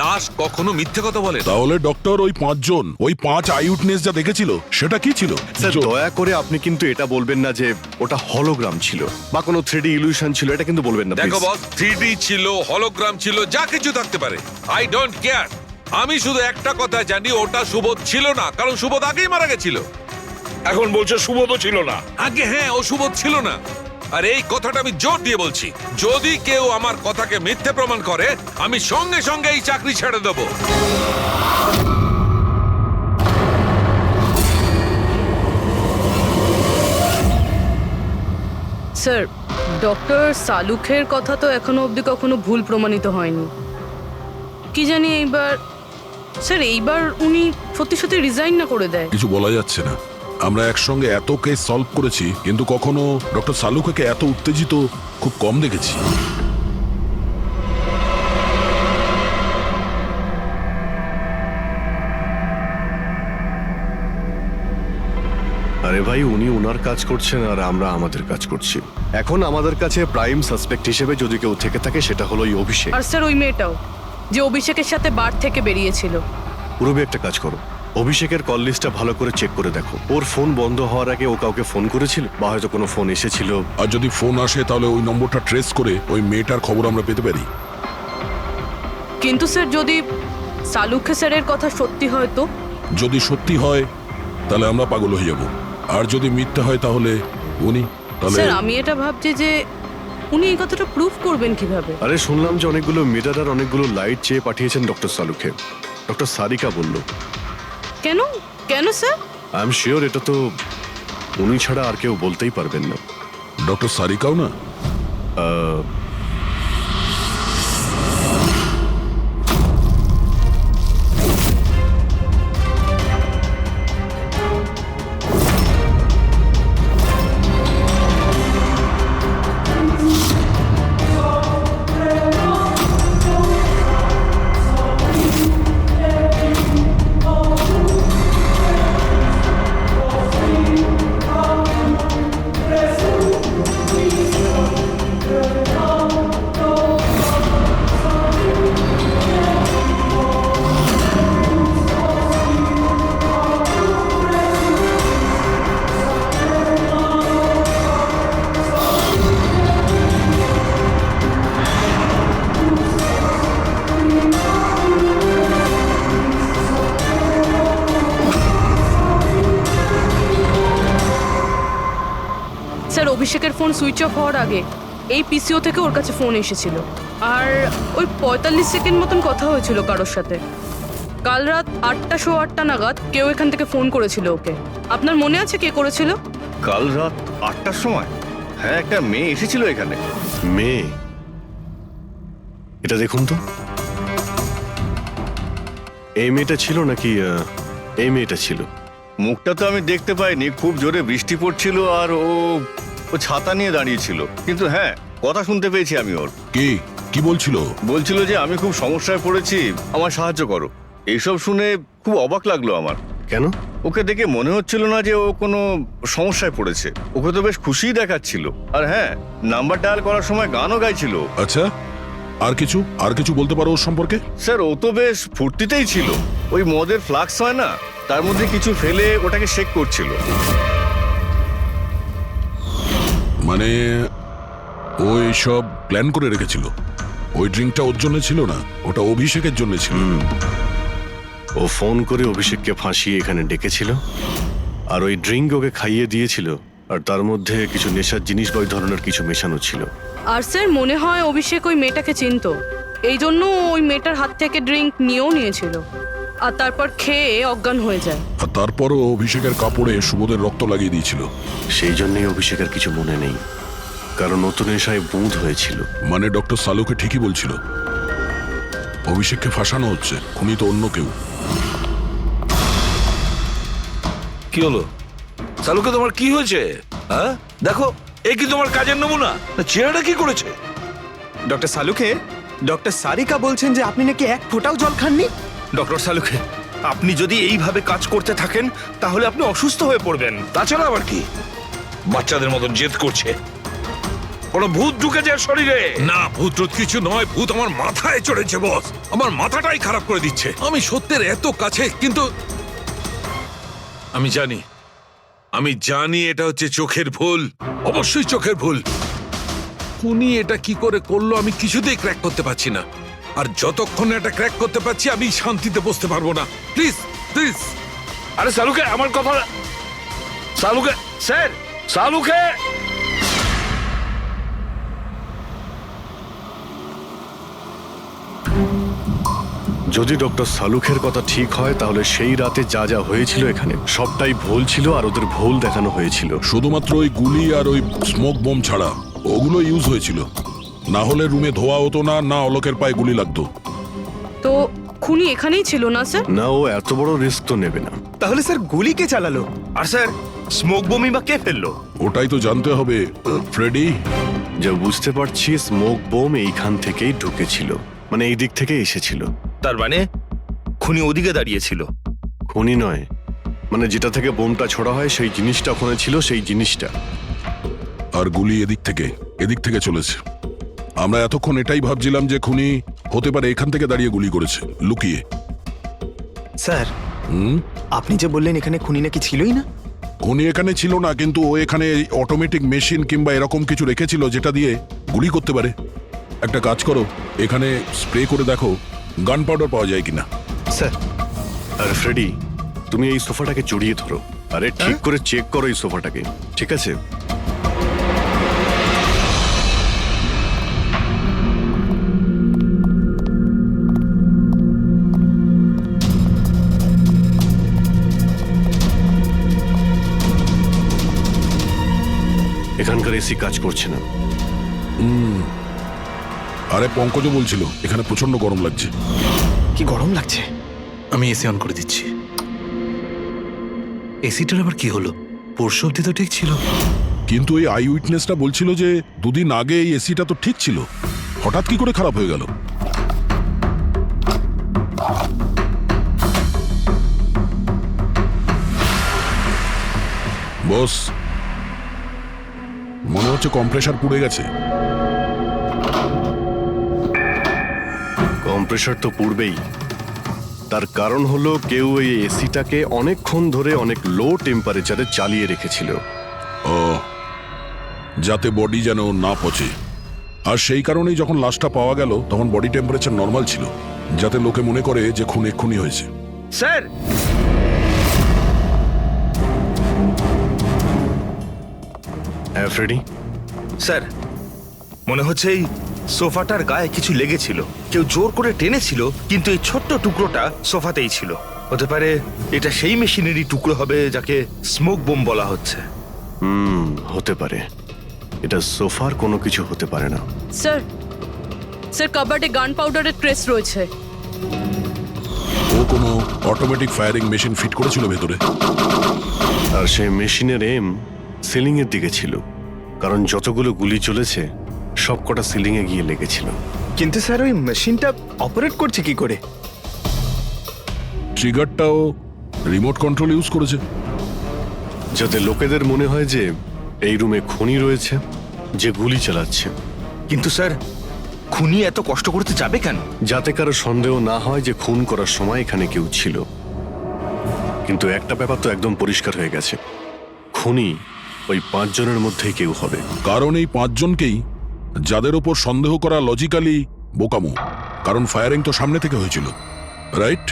লাশ কখনো মিথ্যে কথা বলে না। তাহলে ডক্টর ওই 5 জন, ওই 5 আই উইটনেস যা দেখেছিল সেটা কি ছিল? স্যার দয়া করে আপনি কিন্তু এটা বলবেন না যে ওটা হলোগ্রাম ছিল বা কোনো 3D ইলিউশন ছিল, এটা কিন্তু বলবেন না দেখো please। বস, 3D ছিল, হলোগ্রাম ছিল, যা কিছু থাকতে পারে, আই ডোন্ট কেয়ার। আমি শুধু একটা কথা জানি, ওটা সুবোধ ছিল না, কারণ সুবোধ আগেই মারা গেছিল। এখন বলছে সুবোধও ছিল না। আগে হ্যাঁ, ও সুবোধ ছিল না। আর এই কথাটা আমি জোর দিয়ে বলছি, যদি কেউ আমার কথাকে মিথ্যে প্রমাণ করে, আমি সঙ্গে সঙ্গে এই চাকরি ছেড়ে দেবো। স্যার, ডক্টর সালুখের কথা তো এখনো অবধি কখনো ভুল প্রমাণিত হয়নি। কি জানি এইবার উনি সত্যি রিজাইন না করে দেয়। কিছু বলা যাচ্ছে না। আমরা একসঙ্গে এত কেস সলভ করেছি, কিন্তু কখনো ডক্টর সালুখাকে এত উত্তেজিত খুব কম দেখেছি। আরে ভাই, উনি ওনার কাজ করছেন আর আমরা আমাদের কাজ করছি। এখন আমাদের কাছে প্রাইম সাসপেক্ট হিসেবে যদি কেউ থেকে থাকে, সেটা হলো এই অভিষেক। আর স্যার, ওই মেয়েটাও যে অভিষেকের সাথে বার থেকে বেরিয়েছিল। পুরবি একটা কাজ করো, অভিষেকের কল লিস্টটা ভালো করে চেক করে দেখো। ওর ফোন বন্ধ হওয়ার আগে ও কাউকে ফোন করেছিল বা হয়তো কোনো ফোন এসেছিল। আর যদি ফোন আসে তাহলে ওই নম্বরটা ট্রেস করে ওই মেয়েটার খবর আমরা পেতে পারি। কিন্তু স্যার, যদি সালুখে স্যারের কথা সত্যি হয় তো? যদি সত্যি হয় তাহলে আমরা পাগল হয়ে যাব, আর যদি মিথ্যা হয় তাহলে উনি তাহলে স্যার, আমি এটা ভাবছি যে উনি এই কথাটা প্রুফ করবেন কিভাবে? আরে শুনলাম যে অনেকগুলো মিটার আর অনেকগুলো লাইট চেয়ে পাঠিয়েছেন ডক্টর সালুখে। ডক্টর সারিকা বলল। কেন স্যার? আই এম শিওর এটা তো উনি ছাড়া আর কেউ বলতেই পারবেন না। ডক্টর সারিকাও না? স্যার, অভিষেকের ফোন সুইচ অফ হওয়ার আগে এই পিসিও থেকে ওর কাছে ফোন এসেছিল, আর ওই 45 সেকেন্ড মতন কথা হয়েছিল কারোর সাথে। কাল রাত 8:08 নাগাদ কেউ এখান থেকে ফোন করেছিল ওকে। আপনার মনে আছে কে করেছিল? কাল রাত 8টার সময়? হ্যাঁ, একটা মেয়ে এসেছিল এখানে। মেয়ে? এটা দেখুন তো, এই মেয়েটা ছিল নাকি এই মেয়েটা ছিল? মুখটা তো আমি দেখতে পাইনি, খুব জোরে বৃষ্টি পড়ছিল আর ও ছাতা নিয়ে দাঁড়িয়েছিল। কিন্তু হ্যাঁ, কথা শুনতে পেয়েছি আমি ওর। কি বলছিল? বলছিল যে আমি খুব সমস্যায় পড়েছি, আমার সাহায্য করো। এইসব শুনে খুব অবাক লাগলো আমার। কেন? ওকে দেখে মনে হচ্ছিল না যে ও কোনো সমস্যায় পড়েছে। ওকে তো বেশ খুশিই দেখাচ্ছিল। আর হ্যাঁ, নাম্বার ডায়াল করার সময় গানও গাইছিল। আচ্ছা, আর কিছু বলতে পারো ওর সম্পর্কে? স্যার, ও তো বেশ ফুর্তিতেই ছিল। ওই মদের ফ্লাক্স হয় না, তার মধ্যে কিছু ফেলে ওটাকে শেক করছিল। মানে ও এইসব প্ল্যান করে রেখেছিল? ওই ড্রিঙ্কটা ওর জন্য ছিল না, ওটা অভিষেকের জন্য ছিল। ও ফোন করে অভিষেককে ফাঁসিয়ে এখানে ডেকেছিল, আর ওই ড্রিঙ্ক ওকে খাইয়ে দিয়েছিল, আর তার মধ্যে কিছু নেশার জিনিস বা ওই ধরনের কিছু মেশানো ছিল। আর স্যার, মনে হয় অভিষেক ওই মেয়েটাকে চিনতো, এই জন্য ওই মেয়েটার হাত থেকে ড্রিঙ্ক নিয়েছিল, আর তারপর খেয়ে অজ্ঞান হয়ে যায়। আর তারপরও অভিষেকের কাপড়ে সুবোধের রক্ত লাগিয়ে দিয়েছিল। সেই জন্যই অভিষেকের কিছু মনে নেই, কারণ নতুন নেশায় বুঁদ হয়েছিল। মানে ডক্টর সালুকে ঠিকই বলছিল, অভিষেককে ফাঁসানো হচ্ছে, খুনি তো অন্য কেউ। কি হলো সালুকে, তোমার কি হয়েছে? হ্যাঁ, দেখো এ কি তোমার কাজের নমুনা? না চেহারাটা কি করেছে? ডক্টর সালুখে, ডক্টর সারিকা বলছেন যে আপনি নাকি এক ফোঁটাও জল খাননি। ডক্টর সালুখে, আপনি যদি এইভাবে কাজ করতে থাকেন তাহলে আপনি অসুস্থ হয়ে পড়বেন। তাছাড়া আবার কি বাচ্চাদের মতন জেদ করছে? কোনো ভূত ঢুকেছে এর শরীরে? না, ভূত টুত কিছু নয়, ভূত আমার মাথায় চড়েছে বস। আমার মাথাটাই খারাপ করে দিচ্ছে। আমি সত্যের এত কাছে, কিন্তু আমি জানি এটা হচ্ছে চোখের ভুল, অবশ্যই চোখের ভুল। উনি এটা কি করে করলো আমি কিছুতেই ক্র্যাক করতে পারছি না। আর যতক্ষণ এটা ক্র্যাক করতে পারছি আমি শান্তিতে বসতে পারবো না। Please please. আরে সালুকে, আমার কথা। সালুকে স্যার, সালুকে। যদি ডক্টর সালুখের কথা ঠিক হয় তাহলে সেই রাতে যা যা হয়েছিল এখানে সবটাই ভুল ছিল, আর ওদের ভুল দেখানো হয়েছিল। শুধুমাত্র ওই গুলি আর ওই স্মোক বোম ছাড়া ওগুলো ইউজ হয়েছিল। না হলে রুমে ধোয়া হতো না, না অলোকের পায়ে গুলি লাগতো। তো খুনি এখানেই ছিল না স্যার? না, ও এত বড় রিস্ক তো নেবে না। তাহলে স্যার গুলি কে চালালো? আর স্যার, স্মোক বোমই বা কে ফেললো? ওটাই তো জানতে হবে ফ্রেডি। যা বুঝতে পারছি স্মোক বোম এইখান থেকেই ঢুকেছিল, মানে এই দিক থেকে এসেছিল। তার মানে খুনি ওদিকে দাঁড়িয়েছিল? খুনি নয়, মানে যেটা থেকে বোমটা ছোড়া হয় সেই জিনিসটা ওখানে ছিল, সেই জিনিসটা। আর গুলি এদিক থেকে চলেছে। আমরা এতক্ষণ এটাই ভাবছিলাম যে খুনি হতে পারে এখান থেকে দাঁড়িয়ে গুলি করেছে লুকিয়ে। স্যার, আপনি যে বললেন এখানে খুনি নাকি ছিলই না। খুনি এখানে ছিল না, কিন্তু ও এখানে অটোমেটিক মেশিন কিংবা এরকম কিছু রেখেছিল যেটা দিয়ে গুলি করতে পারে। একটা কাজ করো, এখানে স্প্রে করে দেখো গান পাউডার পাওয়া যায় কিনা। স্যার, আর ফ্রেডি, তুমি এই সোফাটাকে জড়িয়ে ধরো। আরে ঠিক করে চেক করো এই সোফাটাকে, ঠিক আছে? এখানকার এসি কাজ করছে না। আরে পঙ্কজও বলছিল এখানে প্রচন্ড গরম লাগছে। কি গরম লাগছে? আমি এসি অন করে দিচ্ছি। এসিটার আবার কি হলো? পরশু অব্দি তো ঠিক ছিল। কিন্তু এই আই উইটনেসটা বলছিল যে দুদিন আগে এই এসিটা তো ঠিক ছিল, হঠাৎ কি করে খারাপ হয়ে গেল? বস, মনে হচ্ছে কম্প্রেসার পুড়ে গেছে। কম্প্রেসার তো পূর্বেই, তার কারণ হলো কেউ এই এসিটাকে অনেকক্ষণ ধরে অনেক লো টেম্পারেচারে চালিয়ে রেখেছিল। ও, যাতে বডি যেন না পচে। আর সেই কারণেই যখন লাশটা পাওয়া গেল তখন বডি টেম্পারেচার নর্মাল ছিল, যাতে লোকে মনে করে যে খুন এক্ষুনি হয়েছে। স্যার, হ্যাঁ ফ্রেডি? স্যার, মনে হচ্ছে এই সোফাটার গায়ে কিছু লেগেছিল, কেউ জোর করে টেনেছিল, কিন্তু এই ছোট্ট টুকরোটা সোফাতেই ছিল। হতে পারে এটা সেই মেশিনেরই টুকরো হবে যাকে স্মোক বোম বলা হচ্ছে। হতে পারে। এটা সোফার কোনো কিছু হতে পারে না। স্যার কাবার্ডে গান পাউডারের ট্রেস রয়েছে। ও কোনো অটোমেটিক ফায়ারিং মেশিন ফিট করেছিল ভেতরে। আর সেই মেশিনের এম সিলিং এর দিকে ছিল, কারণ যতগুলো গুলি চলেছে সবকটা সিলিং এ গিয়ে লেগেছিল। কিন্তু স্যার ওই মেশিনটা অপারেট করছে কি করে? ট্রিগারটাও রিমোট কন্ট্রোল ইউজ করেছে, যাতে লোকেদের মনে হয় যে এই রুমে খুনি রয়েছে যে গুলি চালাচ্ছে। কিন্তু স্যার, খুনি এত কষ্ট করতে যাবে কেন? যাতে কারো সন্দেহ না হয় যে খুন করার সময় এখানে কেউ ছিল। কিন্তু একটা ব্যাপার তো একদম পরিষ্কার হয়ে গেছে, খুনি ওই 5 জনের মধ্যেই কেউ হবে। কারণ এই 5 জনকেই যাদের ওপর সন্দেহ করা লজিক্যালি বোকামো, কারণ ফায়ারিং তো সামনে থেকে হয়েছিল, রাইট?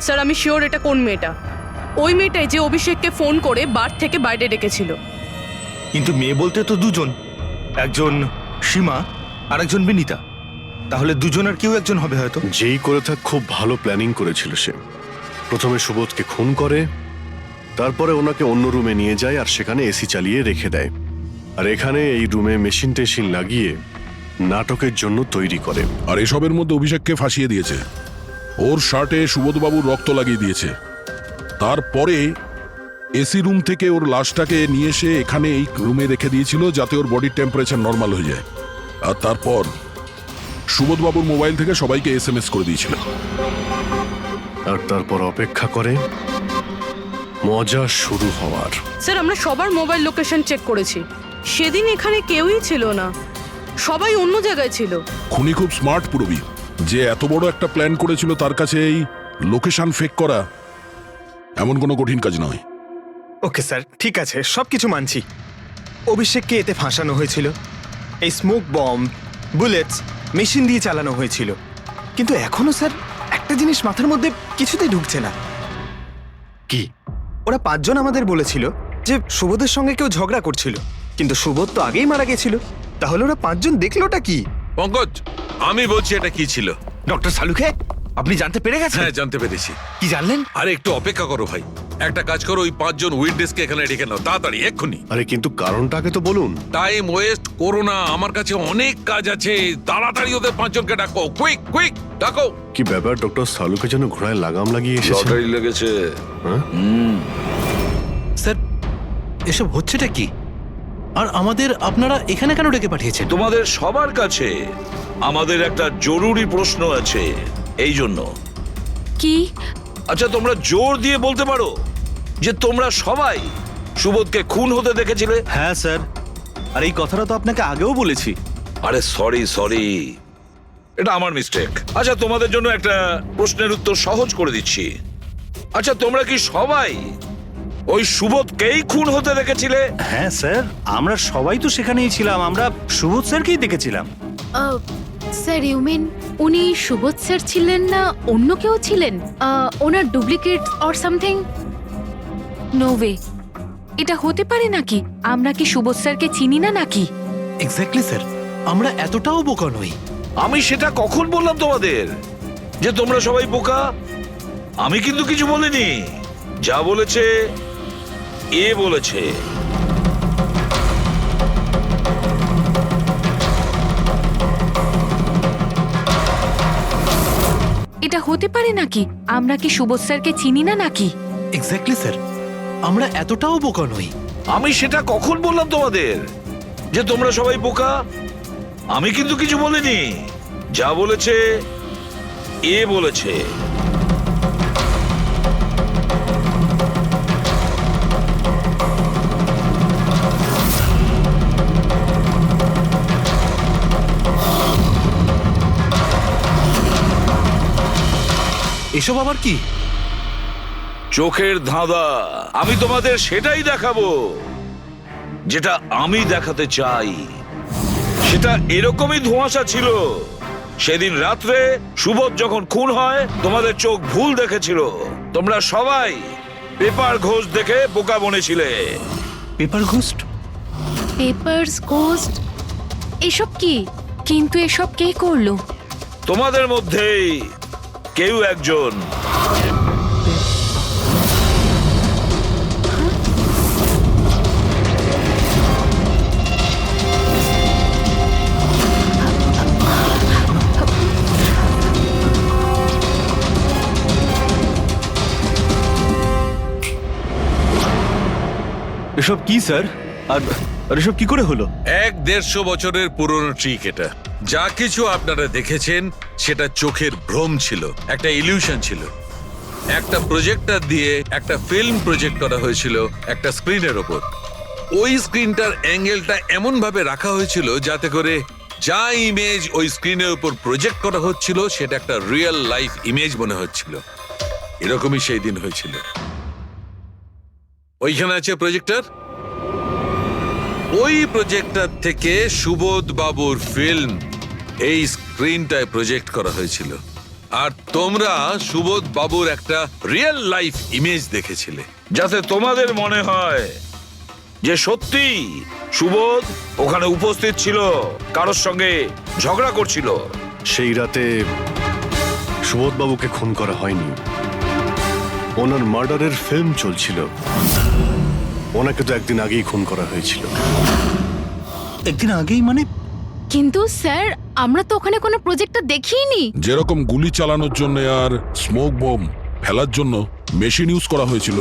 স্যার আমি শিওর এটা কোন মেয়েটা। ওই মেয়েটাই যে অভিষেককে ফোন করে বার থেকে বাইরে ডেকেছিল। কিন্তু মেয়ে বলতে তো দুজন, একজন সীমা আর একজন বিনীতা। তাহলে দুজনের কেউ একজন হবে হয়তো। যেই করে থাক খুব ভালো প্ল্যানিং করেছিল সে। প্রথমে সুবোধকে খুন করে, তারপরে ওনাকে অন্য রুমে নিয়ে যায় আর সেখানে এসি চালিয়ে রেখে দেয়। আর এখানে এই রুমে মেশিন টেশিন লাগিয়ে নাটকের জন্য তৈরি করে। আর এসবের মধ্যে অভিষেককে ফাঁসিয়ে দিয়েছে, ওর শার্টে সুবোধবাবুর রক্ত লাগিয়ে দিয়েছে। তারপরে এসি রুম থেকে ওর লাশটাকে নিয়ে এসে এখানে এই রুমে রেখে দিয়েছিল যাতে ওর বডির টেম্পারেচার নর্মাল হয়ে যায়। আর তারপর সুবোধবাবুর মোবাইল থেকে সবাইকে SMS করে দিয়েছিল। আর তারপর অপেক্ষা করে মজা শুরু হওয়ার। স্যার আমরা সবার মোবাইল লোকেশন চেক করেছি, সেদিন এখানে কেউই ছিল না, সবাই অন্য জায়গায় ছিল। খুনি খুব স্মার্ট পুরবি, যে এত বড় একটা প্ল্যান করেছিল তার কাছে এই লোকেশন ফেক করা এমন কোনো কঠিন কাজ নয়। ওকে স্যার, ঠিক আছে, সবকিছু মানছি। অভিষেককে এতে ফাঁসানো হয়েছিল, এই স্মোক বম্ব, বুলেটস, মেশিন দিয়ে চালানো হয়েছিল। কিন্তু এখনো স্যার একটা জিনিস মাথার মধ্যে কিছুতেই ঢুকছে না। কি? ওরা 5 জন আমাদের বলেছিল যে সুবোধের সঙ্গে কেউ ঝগড়া করছিল, কিন্তু সুবোধ তো আগেই মারা গেছিল। তাহলে ওরা 5 জন দেখলোটা কি? পঙ্কজ, আমি বলছি এটা কি ছিল। ডক্টর সালুখে, আপনি জানতে পেরে গেছেন? হ্যাঁ, জানতে পেরেছি। কি জানলেন? আরে একটু অপেক্ষা করো ভাই, একটা কাজ করো, ওই 5 জন উইটনেসকে এখানে ডেকে নাও তাড়াতাড়ি, এক্ষুনি। আরে কিন্তু কারণটাকে তো বলুন। টাইম ওয়েস্ট করো না, আমার কাছে অনেক কাজ আছে। তাড়াতাড়ি ওদের 5 জনকে ডাকো, কুইক কুইক ডাকো। কি ব্যাপার, ডক্টর সালুকে যেন ঘোড়ায় লাগাম লাগিয়ে এসেছে। লটারি লেগেছে। হ্যাঁ? স্যার, এসব হচ্ছেটা কি? আর আমাদের আপনারা এখানে কেন ডেকে পাঠিয়েছেন? তোমাদের সবার কাছে আমাদের একটা জরুরি প্রশ্ন আছে, এই জন্য। কি? আচ্ছা, তোমরা জোর দিয়ে বলতে পারো যে তোমরা সবাই সুবোধকে খুন হতে দেখেছিলে? হ্যাঁ স্যার, আর এই কথাটা তো আপনাকে আগেও বলেছি। আরে সরি, এটা আমার মিস্টেক। আচ্ছা, তোমাদের জন্য একটা প্রশ্নের উত্তর সহজ করে দিচ্ছি। আচ্ছা, তোমরা কি সবাই ওই সুবোধকেই খুন হতে দেখেছিলে? হ্যাঁ স্যার, আমরা সবাই তো সেখানেই ছিলাম, আমরা সুবোধ স্যারকেই দেখেছিলাম। স্যার ইউ মিন উনি সুবোধ স্যার ছিলেন না, অন্য কেউ ছিলেন? ওনার duplicate or something? No way, এটা হতে পারে নাকি? আমরা কি সুবোধ স্যারকে চিনি না নাকি? এক্স্যাক্টলি স্যার, আমরা এতটাও বোকা নই। আমি সেটা কখন বললাম তোমাদের যে তোমরা সবাই বোকা? আমি কিন্তু কিছু বলিনি, যা বলেছে এ বলেছে। এটা হতে পারে নাকি? আমরা কি সুবোধ স্যারকে চিনি না নাকি? এক্স্যাক্টলি স্যার, আমরা এতটাও বোকা নই। আমি সেটা কখন বললাম তোমাদের যে তোমরা সবাই বোকা? আমি কিন্তু কিছু বলিনি, যা বলেছে এ বলেছে। এসব আবার কি? চোখের ধাঁধা। আমি তোমাদের সেটাই দেখাবো যেটা আমি দেখাতে চাই। সেটা এরকমই ধোঁয়াশা ছিল। সেদিন রাত্রে সুবোধ যখন খুন হয়, তোমাদের চোখ ভুল দেখেছিল। তোমরা সবাই পেপার ঘোষ দেখে বোকা বনেছিলে। Paper ghost? পেপারস গোস্ট এসব কি? কিন্তু এসব কে করলো? তোমাদের মধ্যেই কেউ একজন। এসব কি স্যার? আর এসব কি করে হলো? 150 বছরের পুরনো ট্রিক এটা। যা কিছু আপনারা দেখেছেন সেটা চোখের ভ্রম ছিল, একটা ইলিউশন ছিল। একটা প্রজেক্টর দিয়ে একটা ফিল্ম প্রজেক্ট করা হয়েছিল একটা স্ক্রিনের ওপর। ওই স্ক্রিনটার অ্যাঙ্গেলটা এমন ভাবে রাখা হয়েছিল যাতে করে যা ইমেজ ওই স্ক্রিনের উপর প্রজেক্ট করা হচ্ছিল সেটা একটা রিয়েল লাইফ ইমেজ মনে হচ্ছিল। এরকমই সেই দিন হয়েছিল। ওইখানে আছে প্রজেক্টর। ওই প্রজেক্টর থেকে সুবোধ বাবুর ফিল্ম এই স্ক্রিনটায় প্রজেক্ট করা হয়েছিল। আর তোমরা সুবোধ বাবুর একটা রিয়েল লাইফ ইমেজ দেখেছিলে, যাতে তোমাদের মনে হয় যে সত্যি সুবোধ ওখানে উপস্থিত ছিল, কারোর সঙ্গে ঝগড়া করছিল। সেই রাতে সুবোধবাবুকে খুন করা হয়নি, ওনার মার্ডারের ফিল্ম চলছিল। ওনাকে তো একদিন আগেই খুন করা হয়েছিল। একদিন আগেই মানে? কিন্তু স্যার আমরা তো ওখানে কোনো প্রজেক্টর দেখিনি। যেরকম গুলি চালানোর জন্য আর স্মোক বম ফেলার জন্য মেশিন ইউজ করা হয়েছিল,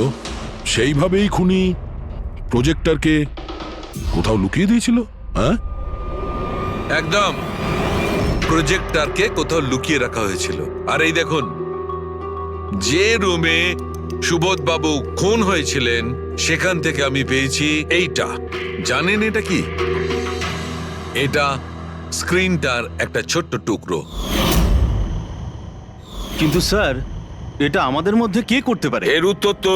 সেইভাবেই খুনি প্রজেক্টরকে কোথাও লুকিয়ে দিয়েছিল? হ্যাঁ, একদম প্রজেক্টরকে কোথাও লুকিয়ে রাখা হয়েছিল। আর এই দেখুন, যে রুমে সুবোধ বাবু খুন হয়েছিলেন সেখান থেকে আমি পেয়েছি এইটা। জানেন এটা কি? এটা স্ক্রিনটার একটা ছোট্ট টুকরো। কিন্তু স্যার, এটা আমাদের মধ্যে কে করতে পারে? এর উত্তর তো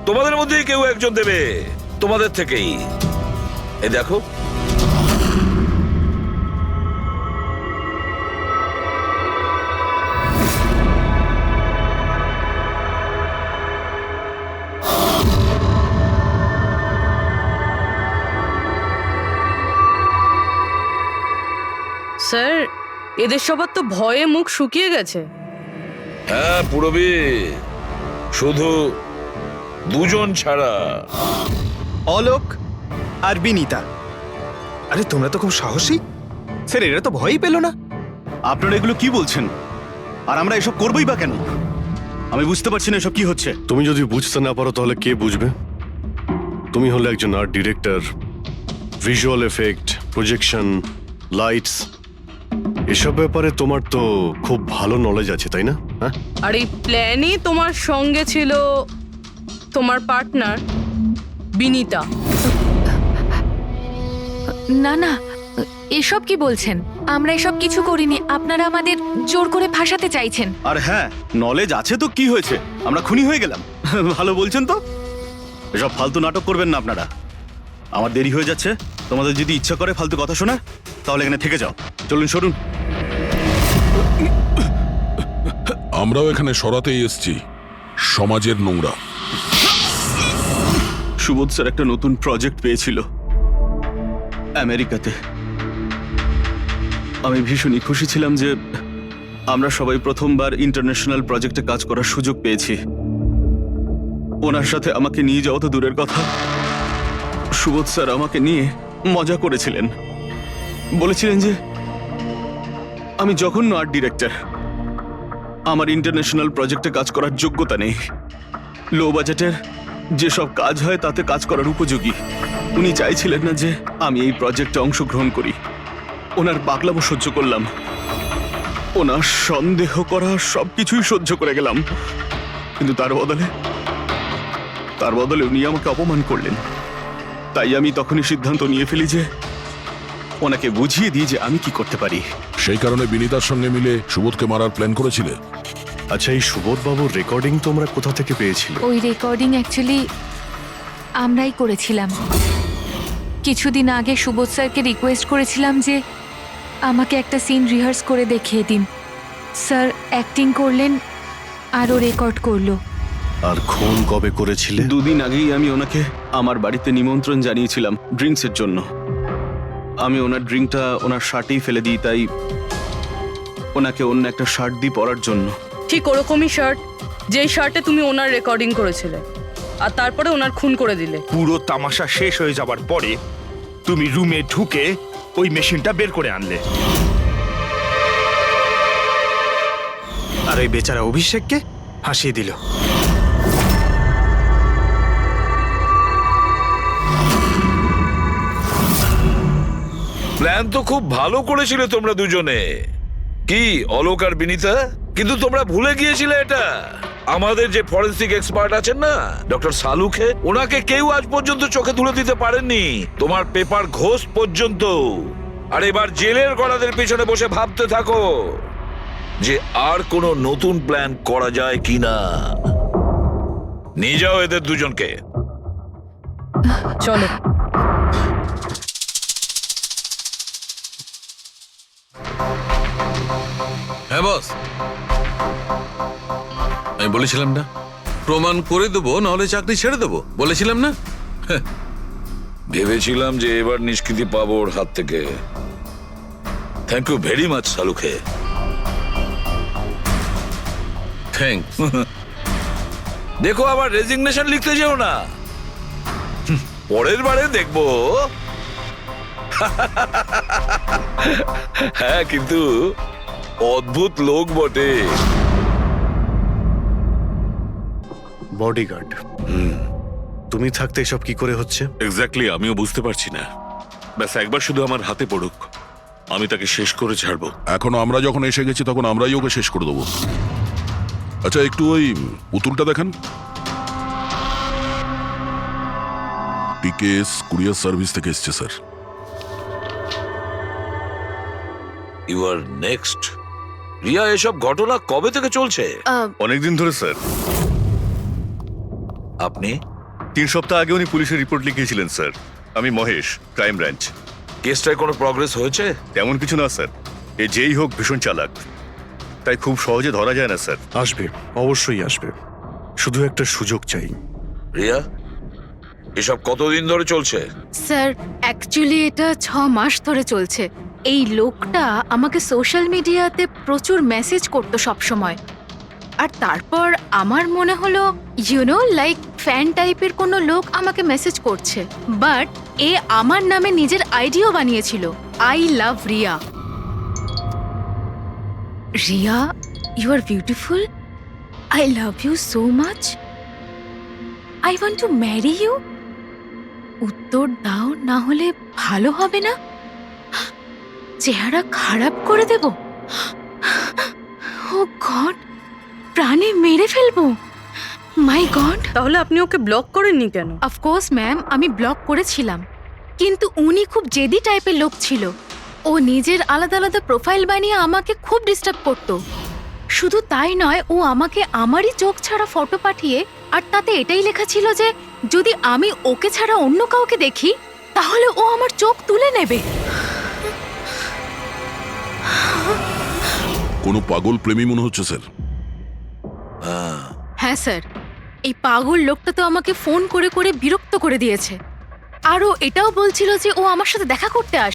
তোমাদের মধ্যেই কেউ একজন দেবে, তোমাদের থেকেই। এই দেখো, স্যার, এদের সবার তো ভয়ে মুখ শুকিয়ে গেছে। হ্যাঁ পুরবী, শুধু দুজন ছাড়া। অলোক আর বিনীতা। আরে তোমরা তো খুব সাহসী। স্যার এরা তো ভয়ই পেল না। আপনারা এগুলো কি বলছেন? আর আমরা এসব করবোই বা কেন? আমি বুঝতে পারছি না এসব কি হচ্ছে। তুমি যদি বুঝতে না পারো তাহলে কে বুঝবে? তুমি হলে একজন art director, visual effect, projection, lights, এসব ব্যাপারে তোমার তো খুব ভালো নলেজ আছে, তাই না? হ্যাঁ, আর এই প্ল্যানই তোমার সঙ্গে ছিল তোমার পার্টনার বিনীতা। না না, এসব কি বলছেন? আমরা এসব কিছু করিনি। আপনারা আমাদের জোর করে ফাঁসাতে চাইছেন। আর হ্যাঁ, নলেজ আছে তো কি হয়েছে? আমরা খুনি হয়ে গেলাম। ভালো বলছেন তো। এসব ফালতু নাটক করবেন না আপনারা। আমার দেরি হয়ে যাচ্ছে। তোমাদের যদি ইচ্ছা করে ফালতু কথা শোনার, তাহলে এখানে থেকে যাও। চলুন, সরুন। আমরাও এখানে সরাতেই এসছি সমাজের নোংরা। সুবোধ স্যার একটা নতুন প্রজেক্ট পেয়েছিল আমেরিকাতে। আমি ভীষণই খুশি ছিলাম যে আমরা সবাই প্রথমবার ইন্টারন্যাশনাল প্রজেক্টে কাজ করার সুযোগ পেয়েছি। ওনার সাথে আমাকে নিয়ে যাওয়া তো দূরের কথা, সুবোধ স্যার আমাকে নিয়ে মজা করেছিলেন। বলেছিলেন যে আমি জঘন্য আর্ট ডিরেক্টর, আমার ইন্টারন্যাশনাল প্রজেক্টে কাজ করার যোগ্যতা নেই, লো বাজেটের যেসব কাজ হয় তাতে কাজ করার উপযোগী। উনি চাইছিলেন না যে আমি এই প্রজেক্টে অংশগ্রহণ করি। ওনার পাগলামো সহ্য করলাম, ওনার সন্দেহ করা সবকিছুই সহ্য করে গেলাম। কিন্তু তার বদলে উনি আমাকে অপমান করলেন। তাই আমি তখনই সিদ্ধান্ত নিয়ে ফেলি যে ওনাকে বুঝিয়ে দিই যে আমি কি করতে পারি। সেই কারণে বিনীতার সঙ্গে মিলে সুবোধকে মারার প্ল্যান করেছিলে? আচ্ছা, এই সুবোধ বাবুর রেকর্ডিং তোমরা কোথা থেকে পেয়েছিলে? ওই রেকর্ডিং অ্যাকচুয়ালি আমরাই করেছিলাম। কিছুদিন আগে সুবোধ স্যারকে রিকোয়েস্ট করেছিলাম যে আমাকে একটা সিন রিহার্স করে দেখিয়ে দিন। স্যার অ্যাক্টিং করলেন আর ও রেকর্ড করলো। আর খুন কবে করেছিলে? 2 দিন আগেই আমি ওনাকে আমার বাড়িতে নিমন্ত্রণ জানিয়েছিলাম ড্রিঙ্কসের জন্য। আমি ওনার ড্রিঙ্কটা ওনার শার্টেই ফেলে দিই, তাই ওনাকে অন্য একটা শার্ট দিই পরার জন্য। ঠিক ওরকমই শার্ট যেই শার্টে তুমি ওনার রেকর্ডিং করেছিলে, আর তারপরে ওনার খুন করে দিলে। পুরো তামাশা শেষ হয়ে যাবার পরে তুমি রুমে ঢুকে ওই মেশিনটা বের করে আনলে। আর ওই বেচারা অভিষেককে ফাঁসিয়ে দিল। প্ল্যান তো খুব ভালো করেছিলে তোমরা দুজনে, কি অলোক আর বিনীতা? কিন্তু তোমরা ভুলে গিয়েছিলে এটা, আমাদের যে ফরেন্সিক এক্সপার্ট আছেন না ডক্টর সালুখে, ওনাকে কেউ আজ পর্যন্ত চোখে তুলে দিতে পারেননি, তোমার পেপার ঘোষ পর্যন্ত। আর এবার জেলের গড়াদের পেছনে বসে ভাবতে থাকো যে আর কোনো নতুন প্ল্যান করা যায় কিনা। নিয়ে যাও এদের দুজনকে। চলো। হ্যাঁ বস, আমি বলেছিলাম না প্রমাণ করে দেবো, নাহলে চাকরি ছেড়ে দেবো, বলেছিলাম না? ভেবেছিলাম যে এবার নিষ্কৃতি পাবো ওর হাত থেকে। থ্যাংক ইউ ভেরি মাচ সালুখে। থ্যাঙ্কস। দেখো আবার রেজিগনেশন লিখতে যেও না, পরের বারে দেখবো। হ্যাঁ, কিন্তু অদ্ভুত লোক বটে। বডিগার্ড। তুমি থাকতে এসব কি করে হচ্ছে? এক্স্যাক্টলি, আমিও বুঝতে পারছি না। ব্যাস একবার শুধু আমার হাতে পড়ুক, আমি তাকে শেষ করে ছাড়বো। এখনো আমরা যখন এসে গেছি তখন আমরাই ওকে শেষ করে দেবো। আচ্ছা, একটু ওই পুতুলটা দেখান। টিকেএস কুরিয়ার সার্ভিস থেকে এসছে sir. You are next. Riya, এসব ঘটনা কবে থেকে চলছে? অনেকদিন ধরে স্যার। আপনি? 3 সপ্তাহ আগে উনি পুলিশের রিপোর্ট লিখিয়েছিলেন স্যার। আমি মহেশ, ক্রাইম ব্রাঞ্চ। কেসটায় কোনো প্রগ্রেস হয়েছে? তেমন কিছু না স্যার। এ যেই হোক ভীষণ চালাক, তাই খুব সহজে ধরা যায় না স্যার। আসবে, অবশ্যই আসবে, শুধু একটা সুযোগ চাই। রিয়া, এসব কতদিন ধরে চলছে? স্যার অ্যাকচুয়ালি এটা 6 মাস ধরে চলছে। এই লোকটা আমাকে সোশ্যাল মিডিয়াতে প্রচুর মেসেজ করতো সব সময়। আর তারপর আমার মনে হলো লাইক ফ্যান টাইপের কোনো লোক আমাকে মেসেজ করছে, বাট এ আমার নামে নিজের আইডিও বানিয়েছিল, I love Riya. Riya, you are beautiful, I love you so much, I want to marry you. উত্তর দাও, না হলে ভালো হবে না, চেহারা খারাপ করে দেব। ও গড, প্রাণে মেরে ফেলবো। মাই গড। তাহলে আপনি ওকে ব্লক করেননি কেন? অফকোর্স ম্যাম, আমি ব্লক করেছিলাম, কিন্তু উনি খুব জেদি টাইপের লোক ছিল। ও নিজের আলাদা আলাদা প্রোফাইল বানিয়ে আমাকে খুব ডিস্টার্ব করত। শুধু তাই নয়, ও আমাকে আমারই চোখ ছাড়া ফটো পাঠিয়ে, আর তাতে এটাই লেখা ছিল যে যদি আমি ওকে ছাড়া অন্য কাউকে দেখি তাহলে ও আমার চোখ তুলে নেবে। কোনো পাগল প্রেমী মনে হচ্ছে স্যার। হ্যাঁ স্যার, এই পাগল লোকটা তো আমাকে ফোন করে করে বিরক্ত করে দিয়েছে। আর ও এটাও বলছিল যে ও আমার সাথে দেখা করতে আসবে।